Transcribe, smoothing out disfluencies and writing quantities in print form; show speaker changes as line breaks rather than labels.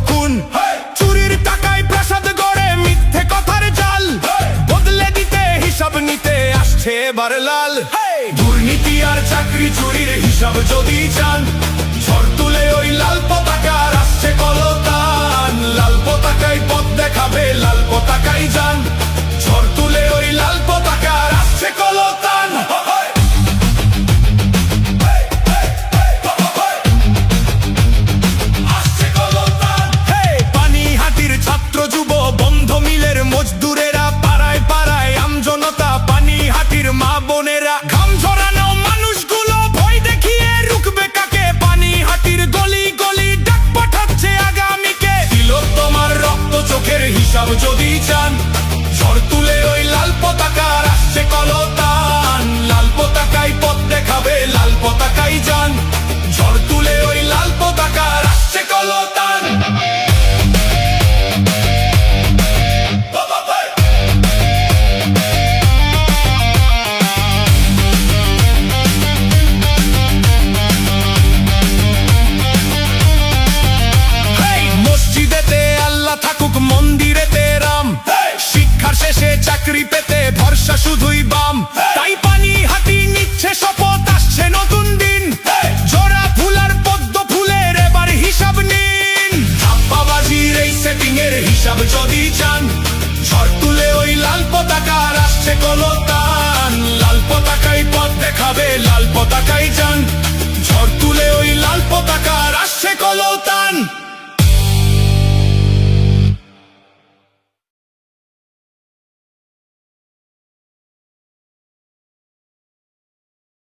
খুন। চুরির টাকায় প্রাসাদ গড়ে মিথ্যে কথার জাল, বদলে দিতে হিসাব নিতে আসছে এবার লাল। দুর্নীতি আর চাকরি চুরির হিসাব যদি চান, ঝড় তুলে ওই লাল পতাকার আসছে কলতান। লাল পতাকায় পথ দেখাবে, লাল পতাকায় যান, ঝড় তুলে ওই লাল পতাকার আসছে কলতান। পানিহাটির ছাত্র যুব বন্ধ মিলের মজদুরেরা, পাড়ায় পাড়ায় আমজনতা, পানিহাটির মা বোনেরা, ঘাম ঝরানো মানুষগুলো ভয় দেখিয়ে রুখবে কাকে? পানিহাটির গলি গলি ডাক পাঠাচ্ছে আগামীকে। তিলোত্তমার রক্ত চোখের হিসাব যদি চান, ঝড় তুলে ওই লাল পতাকার আসছে কলতান। লাল পতাকায় পথ দেখাবে, লাল পতাকায় যান, ঝড় তুলে ওই লাল পতাকার আসছে কলতান। মসজিদেতে আল্লাহ থাকুক, মন্দিরেতে রাম, শিক্ষার শেষে চাকরি পেতে ভরসা শুধুই বাম। তাই পানিহাটি নিচ্ছে শপথ, আসছে নতুন দিন, জোড়া ফুল আর পদ্ম ফুলের এবার হিসাব নিন। ছাপ্পাবাজির এই সেটিং এর হিসাব যদি চান, ঝড় তুলে ওই লাল পতাকার আসছে কলতান। লাল পতাকায় পথ দেখাবে, লাল পতাকায় যান, ঝড় তুলে ওই লাল পতাকার আসছে কলতান।